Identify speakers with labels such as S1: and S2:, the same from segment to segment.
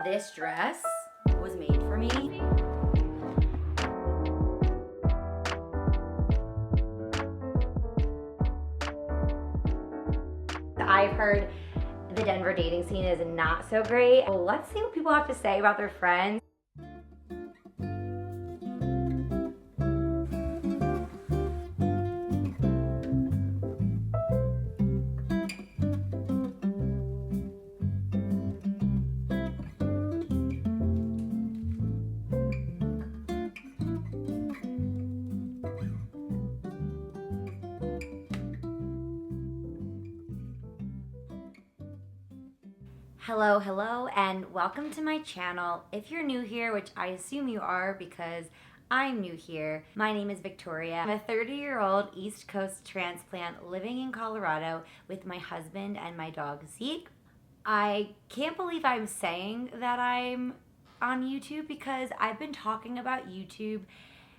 S1: This dress was made for me. I've heard the Denver dating scene is not so great. Well, let's see what people have to say about their friends. Hello, and welcome to my channel. If you're new here, which I assume you are because I'm new here, my name is Victoria. I'm a 30-year-old East Coast transplant living in Colorado with my husband and my dog Zeke. I can't believe I'm saying that I'm on YouTube because I've been talking about YouTube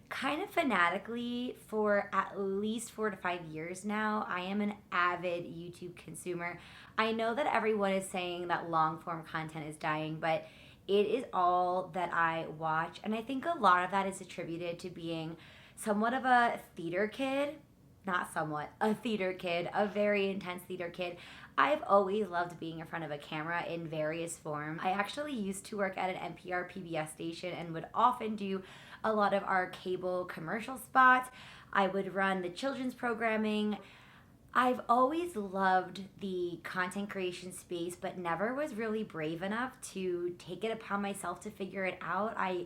S1: kind of fanatically for at least 4 to 5 years now. I am an avid YouTube consumer. I know that everyone is saying that long form content is dying, but it is all that I watch. And I think a lot of that is attributed to being somewhat of a theater kid. Not somewhat, a theater kid, a very intense theater kid. I've always loved being in front of a camera in various forms. I actually used to work at an NPR PBS station and would often do a lot of our cable commercial spots. I would run the children's programming. I've always loved the content creation space, but never was really brave enough to take it upon myself to figure it out. I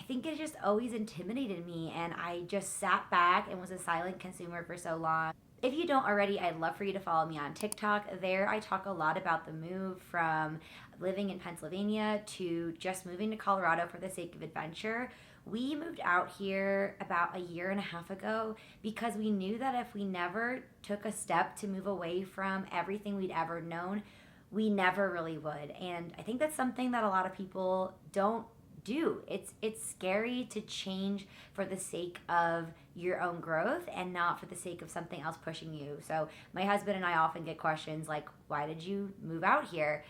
S1: think it just always intimidated me, and I just sat back and was a silent consumer for so long. If you don't already, I'd love for you to follow me on TikTok. There I talk a lot about the move from living in Pennsylvania to just moving to Colorado for the sake of adventure. We moved out here about a year and a half ago because we knew that if we never took a step to move away from everything we'd ever known, we never really would. And I think that's something that a lot of people don't do. It's scary to change for the sake of your own growth and not for the sake of something else pushing you. So my husband and I often get questions like, why did you move out here?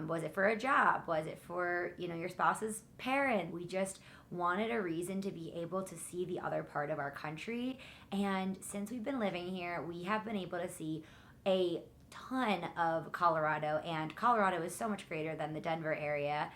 S1: Was it for a job? Was it for, your spouse's parent? We just wanted a reason to be able to see the other part of our country. And since we've been living here, we have been able to see a ton of Colorado, and Colorado is so much greater than the Denver area.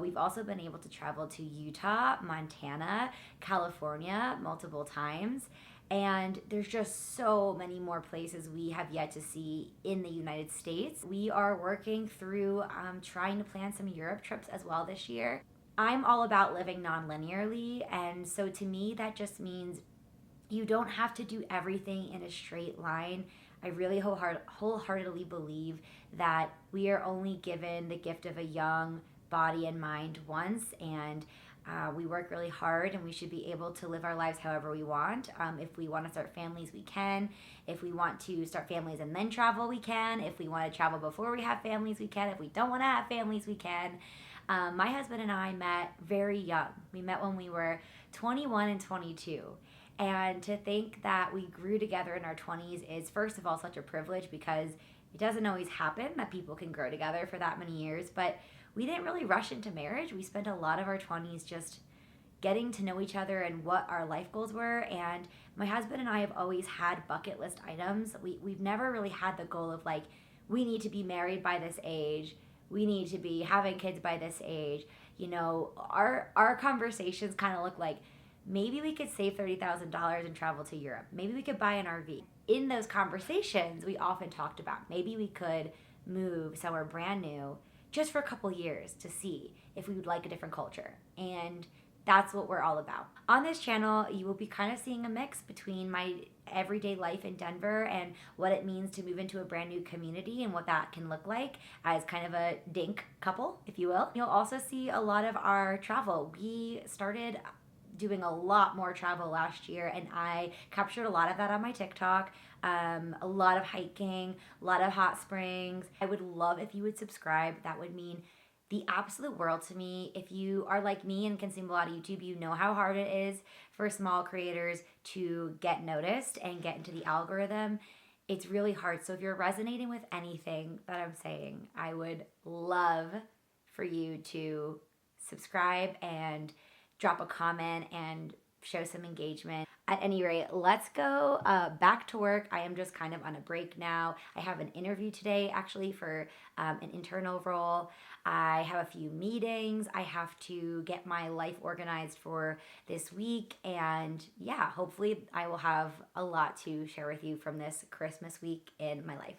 S1: We've also been able to travel to Utah, Montana, California multiple times. And there's just so many more places we have yet to see in the United States. We are working through trying to plan some Europe trips as well this year. I'm all about living non-linearly, and so to me that just means you don't have to do everything in a straight line. I really wholeheartedly believe that we are only given the gift of a young body and mind once, and we work really hard, and we should be able to live our lives however we want. If we want to start families, we can. If we want to start families and then travel, we can. If we want to travel before we have families, we can. If we don't want to have families, we can. My husband and I met very young. We met when we were 21 and 22. And to think that we grew together in our 20s is, first of all, such a privilege because it doesn't always happen that people can grow together for that many years. But we didn't really rush into marriage. We spent a lot of our 20s just getting to know each other and what our life goals were. And my husband and I have always had bucket list items. We've never really had the goal of like, we need to be married by this age. We need to be having kids by this age. Our conversations kind of look like, maybe we could save $30,000 and travel to Europe. Maybe we could buy an RV. In those conversations, we often talked about maybe we could move somewhere brand new just for a couple years to see if we would like a different culture. And that's what we're all about. On this channel, you will be kind of seeing a mix between my everyday life in Denver and what it means to move into a brand new community and what that can look like as kind of a dink couple, if you will. You'll also see a lot of our travel. We started doing a lot more travel last year, and I captured a lot of that on my TikTok. A lot of hiking, a lot of hot springs. I would love if you would subscribe. That would mean the absolute world to me. If you are like me and consume a lot of YouTube, you know how hard it is for small creators to get noticed and get into the algorithm. It's really hard. So if you're resonating with anything that I'm saying, I would love for you to subscribe and drop a comment and show some engagement. At any rate, let's go back to work. I am just kind of on a break now. I have an interview today actually for an internal role. I have a few meetings. I have to get my life organized for this week. And yeah, hopefully I will have a lot to share with you from this Christmas week in my life.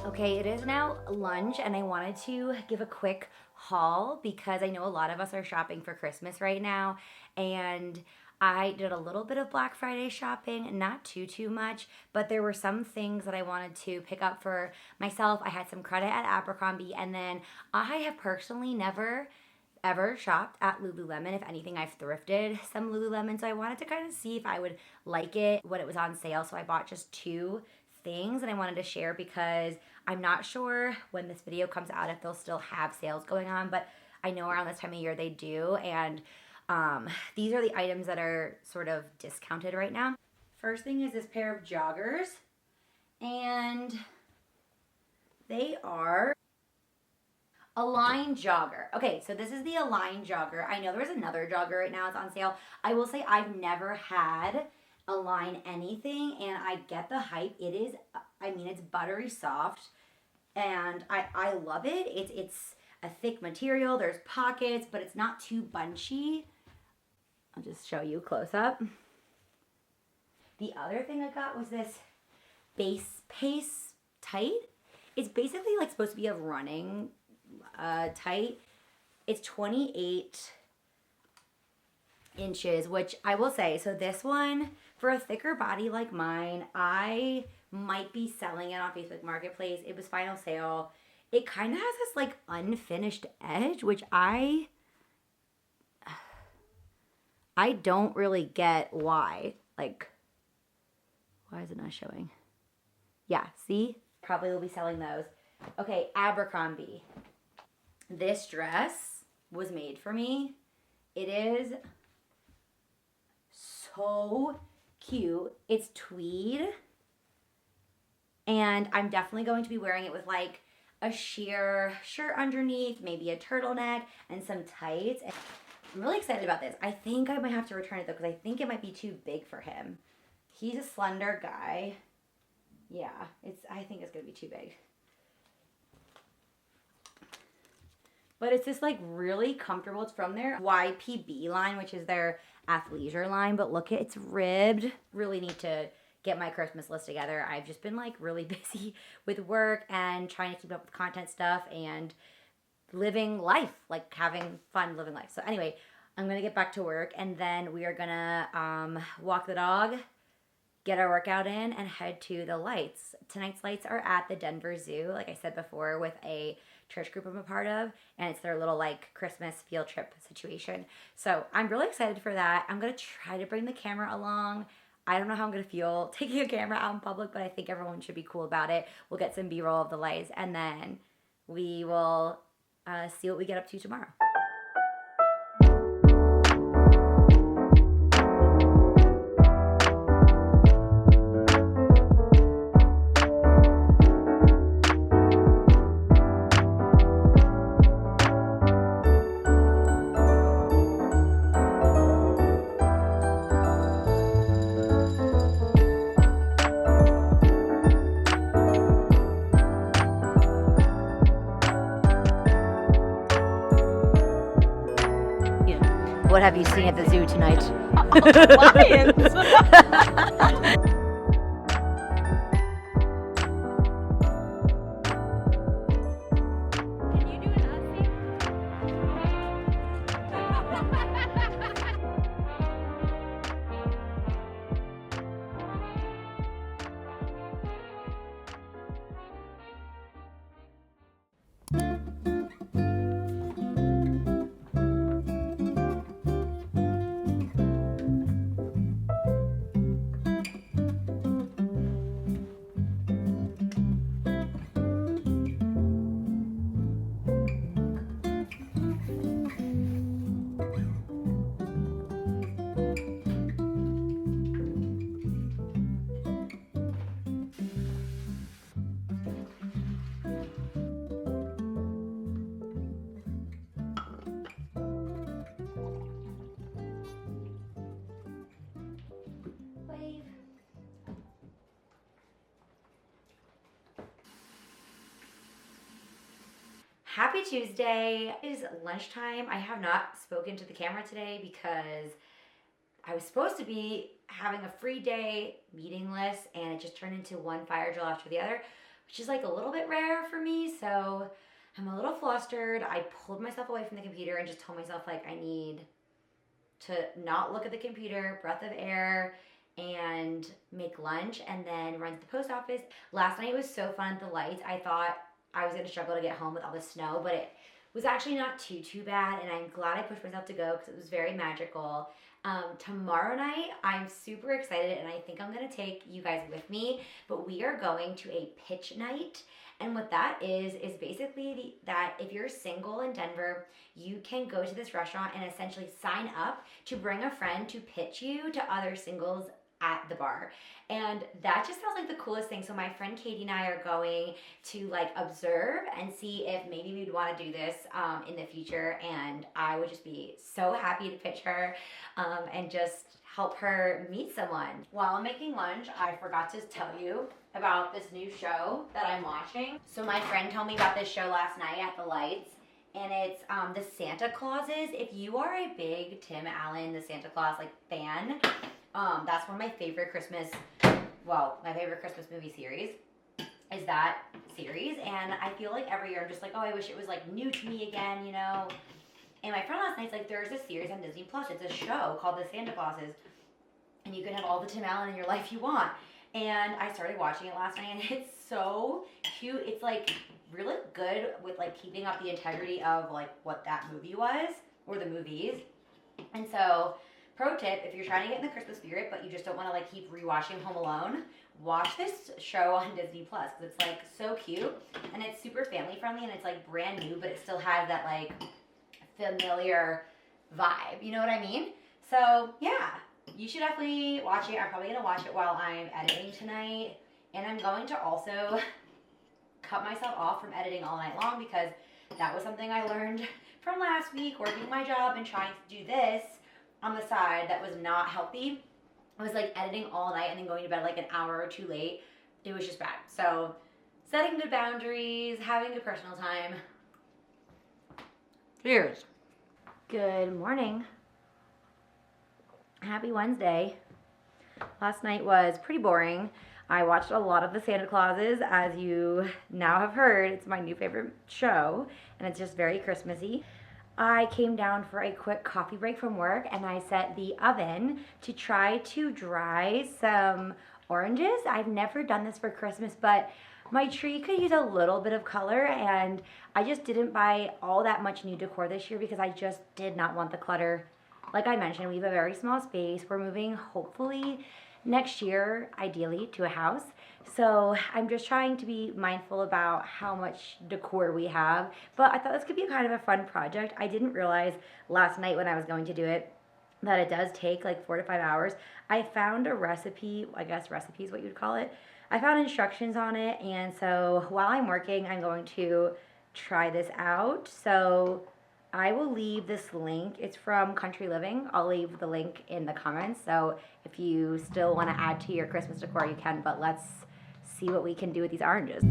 S1: Okay, it is now lunch and I wanted to give a quick haul because I know a lot of us are shopping for Christmas right now, and I did a little bit of Black Friday shopping, not too much, but there were some things that I wanted to pick up for myself. I had some credit at Abercrombie, and then I have personally never ever shopped at Lululemon. If anything, I've thrifted some Lululemon, so I wanted to kind of see if I would like it when it was on sale. So I bought just 2 things and I wanted to share because I'm not sure when this video comes out if they'll still have sales going on, but I know around this time of year they do, and these are the items that are sort of discounted right now. First thing is this pair of joggers, and they are Align jogger. Okay, so this is the Align jogger. I know there's another jogger right now that's on sale. I will say I've never had Align anything, and I get the hype. It is, I mean, it's buttery soft, and I love it. It's a thick material. There's pockets, but it's not too bunchy. I'll just show you close up. The other thing I got was this base pace tight. It's basically like supposed to be a running tight. It's 28 inches, which I will say, so this one, for a thicker body like mine, I might be selling it on Facebook Marketplace. It was final sale. It kind of has this like unfinished edge, which I don't really get why. Like, why is it not showing? Yeah, see? Probably will be selling those. Okay, Abercrombie. This dress was made for me. It is so cute. It's tweed, and I'm definitely going to be wearing it with like a sheer shirt underneath, maybe a turtleneck, and some tights. I'm really excited about this. I think I might have to return it though, because I think it might be too big for him. He's a slender guy. Yeah, I think it's gonna be too big. But it's this like really comfortable. It's from their YPB line, which is their athleisure line. But look, it's ribbed. Really need to get my Christmas list together. I've just been like really busy with work and trying to keep up with content stuff and living life, like having fun living life. So anyway, I'm gonna get back to work, and then we are gonna walk the dog, get our workout in, and head to the lights. Tonight's lights are at the Denver Zoo, like I said before, with a church group I'm a part of, and it's their little like Christmas field trip situation. So I'm really excited for that. I'm gonna try to bring the camera along. I don't know how I'm gonna feel taking a camera out in public, but I think everyone should be cool about it. We'll get some B-roll of the lights, and then we will see what we get up to tomorrow. What have you seen at the zoo tonight?
S2: Lions! Can you do an Aussie?
S1: Happy Tuesday. It is lunchtime. I have not spoken to the camera today because I was supposed to be having a free day meeting list and it just turned into one fire drill after the other, which is like a little bit rare for me. So I'm a little flustered. I pulled myself away from the computer and just told myself like I need to not look at the computer, breath of air, and make lunch and then run to the post office. Last night was so fun at the lights. I thought I was gonna struggle to get home with all the snow, but it was actually not too bad, and I'm glad I pushed myself to go because it was very magical. Tomorrow night, I'm super excited, and I think I'm gonna take you guys with me, but we are going to a pitch night. And what that is basically that if you're single in Denver, you can go to this restaurant and essentially sign up to bring a friend to pitch you to other singles at the bar. And that just sounds like the coolest thing. So my friend Katie and I are going to like observe and see if maybe we'd want to do this in the future. And I would just be so happy to pitch her and just help her meet someone. While I'm making lunch, I forgot to tell you about this new show that I'm watching. So my friend told me about this show last night at the lights, and it's the Santa Clauses. If you are a big Tim Allen, the Santa Claus like fan, that's one of my favorite Christmas movie series is that series. And I feel like every year I'm just like, oh, I wish it was like new to me again, you know? And my friend last night's like, there's a series on Disney Plus. It's a show called The Santa Clauses, and you can have all the Tim Allen in your life you want. And I started watching it last night, and it's so cute. It's like really good with like keeping up the integrity of like what that movie was or the movies. And so, pro tip, if you're trying to get in the Christmas spirit but you just don't want to like keep rewatching Home Alone, watch this show on Disney Plus because it's like so cute and it's super family friendly and it's like brand new, but it still has that like familiar vibe. You know what I mean? So yeah, you should definitely watch it. I'm probably gonna watch it while I'm editing tonight, and I'm going to also cut myself off from editing all night long because that was something I learned from last week working my job and trying to do this on the side that was not healthy. I was like editing all night and then going to bed like an hour or two late. It was just bad. So setting good boundaries, having good personal time. Cheers. Good morning. Happy Wednesday. Last night was pretty boring. I watched a lot of the Santa Clauses, as you now have heard. It's my new favorite show, and it's just very Christmassy. I came down for a quick coffee break from work, and I set the oven to try to dry some oranges. I've never done this for Christmas, but my tree could use a little bit of color, and I just didn't buy all that much new decor this year because I just did not want the clutter. Like I mentioned, we have a very small space. We're moving hopefully next year, ideally, to a house. So I'm just trying to be mindful about how much decor we have. But I thought this could be kind of a fun project. I didn't realize last night when I was going to do it that it does take like 4 to 5 hours. I found a recipe, I guess recipe is what you'd call it. I found instructions on it, and so while I'm working, I'm going to try this out. So I will leave this link. It's from Country Living. I'll leave the link in the comments. So if you still want to add to your Christmas decor, you can, but let's see what we can do with these oranges.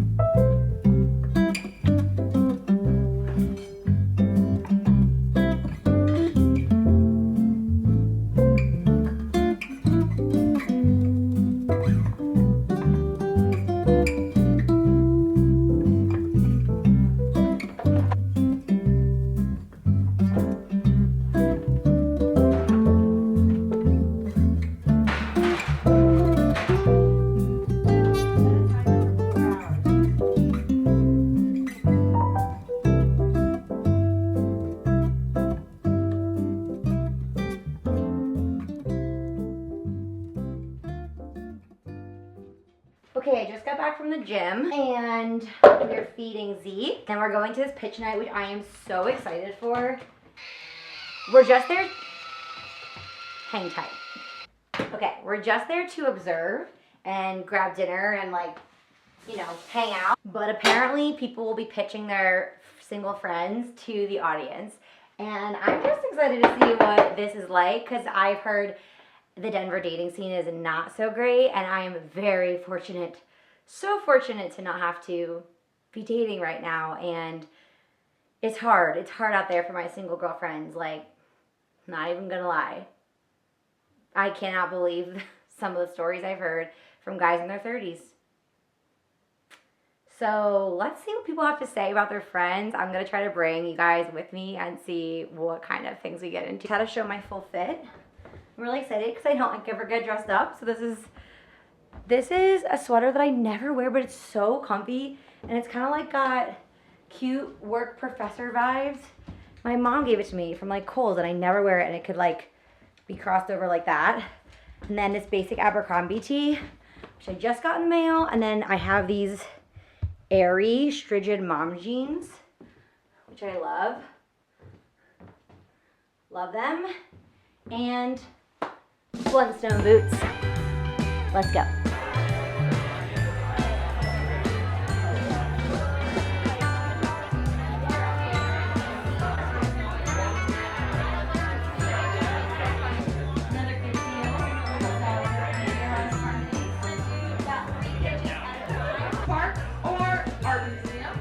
S1: Okay, I just got back from the gym and we're feeding Zeke. And we're going to this pitch night, which I am so excited for. We're just there. Hang tight. Okay, we're just there to observe and grab dinner and like, you know, hang out. But apparently people will be pitching their single friends to the audience. And I'm just excited to see what this is like because I've heard the Denver dating scene is not so great, and I am very fortunate, so fortunate to not have to be dating right now. And It's hard. It's hard out there for my single girlfriends. Like, not even gonna lie. I cannot believe some of the stories I've heard from guys in their 30s. So let's see what people have to say about their friends. I'm gonna try to bring you guys with me and see what kind of things we get into. How to show my full fit. I'm really excited because I don't like ever get dressed up. So this is a sweater that I never wear, but it's so comfy and it's kind of like got cute work professor vibes. My mom gave it to me from like Kohl's and I never wear it, and it could like be crossed over like that. And then this basic Abercrombie tee, which I just got in the mail. And then I have these airy Strigid mom jeans, which I love. Love them. And Flintstone boots. Let's go.
S3: Park or art museum.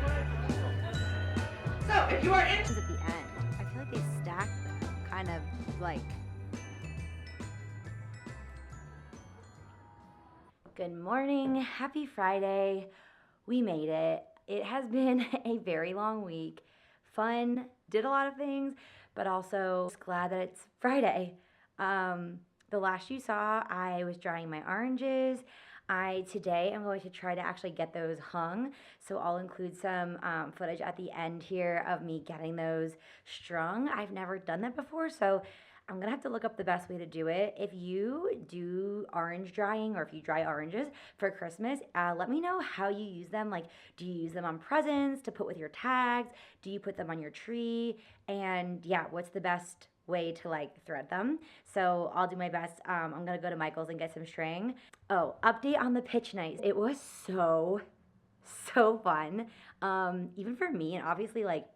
S3: So if you are in
S1: At the end, I feel like they stack them, kind of like. Good morning, happy Friday. We made it. It has been a very long week. Fun, did a lot of things, but also just glad that it's Friday. The last you saw, I was drying my oranges. Today am going to try to actually get those hung. So I'll include some footage at the end here of me getting those strung. I've never done that before, so I'm gonna have to look up the best way to do it. If you do orange drying or if you dry oranges for Christmas, let me know how you use them. Like, do you use them on presents to put with your tags? Do you put them on your tree? And yeah, what's the best way to like thread them? So I'll do my best. I'm gonna go to Michael's and get some string. Oh, update on the pitch night. It was so fun. Even for me, and obviously like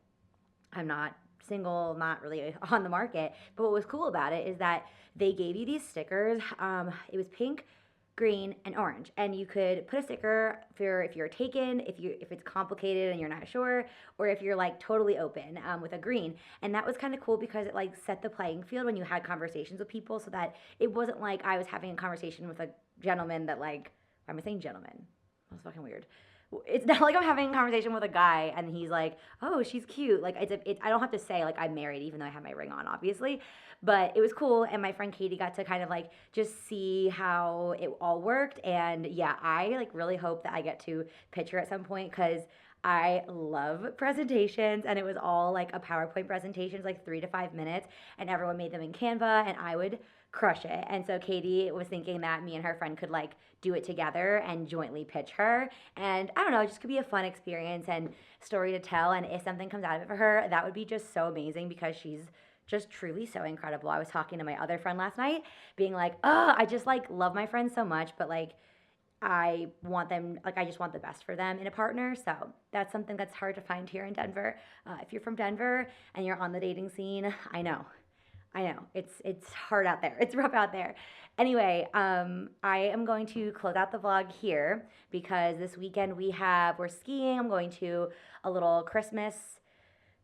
S1: I'm not single, not really on the market. But what was cool about it is that they gave you these stickers. It was pink, green, and orange, and you could put a sticker for if you're taken, if it's complicated and you're not sure, or if you're like totally open with a green. And that was kind of cool because it like set the playing field when you had conversations with people, so that it wasn't like I was having a conversation with a gentleman that like, why am I saying gentleman? That's fucking weird. It's not like I'm having a conversation with a guy and he's like, oh, she's cute. Like, I don't have to say, like, I'm married, even though I have my ring on, obviously. But it was cool. And my friend Katie got to kind of, like, just see how it all worked. And, yeah, I, like, really hope that I get to pitch her at some point because I love presentations. And it was all, like, a PowerPoint presentation, like 3 to 5 minutes. And everyone made them in Canva. And I would crush it. And so Katie was thinking that me and her friend could like do it together and jointly pitch her. And I don't know, it just could be a fun experience and story to tell. And if something comes out of it for her, that would be just so amazing because she's just truly so incredible. I was talking to my other friend last night, being like, oh, I just like love my friends so much, but like I want them, like I just want the best for them in a partner. So that's something that's hard to find here in Denver. If you're from Denver and you're on the dating scene, I know it's hard out there. It's rough out there. Anyway, I am going to close out the vlog here because this weekend we're skiing. I'm going to a little Christmas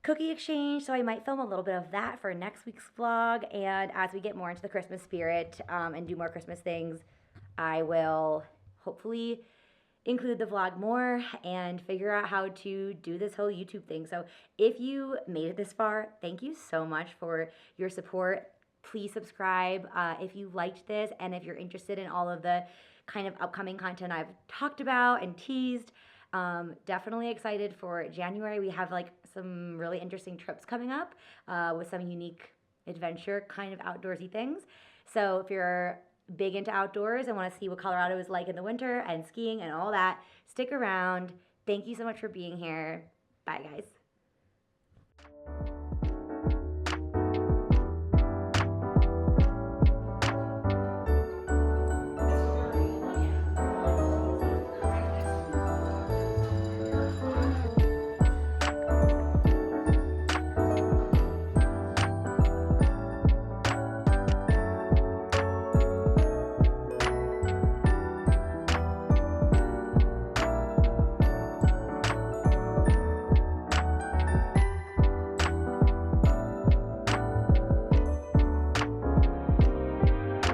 S1: cookie exchange, so I might film a little bit of that for next week's vlog. And as we get more into the Christmas spirit and do more Christmas things, I will hopefully include the vlog more and figure out how to do this whole YouTube thing. So if you made it this far, thank you so much for your support. Please subscribe if you liked this and if you're interested in all of the kind of upcoming content I've talked about and teased. Definitely excited for January. We have like some really interesting trips coming up with some unique adventure kind of outdoorsy things. So if you're big into outdoors and want to see what Colorado is like in the winter and skiing and all that, stick around. Thank you so much for being here. Bye, guys.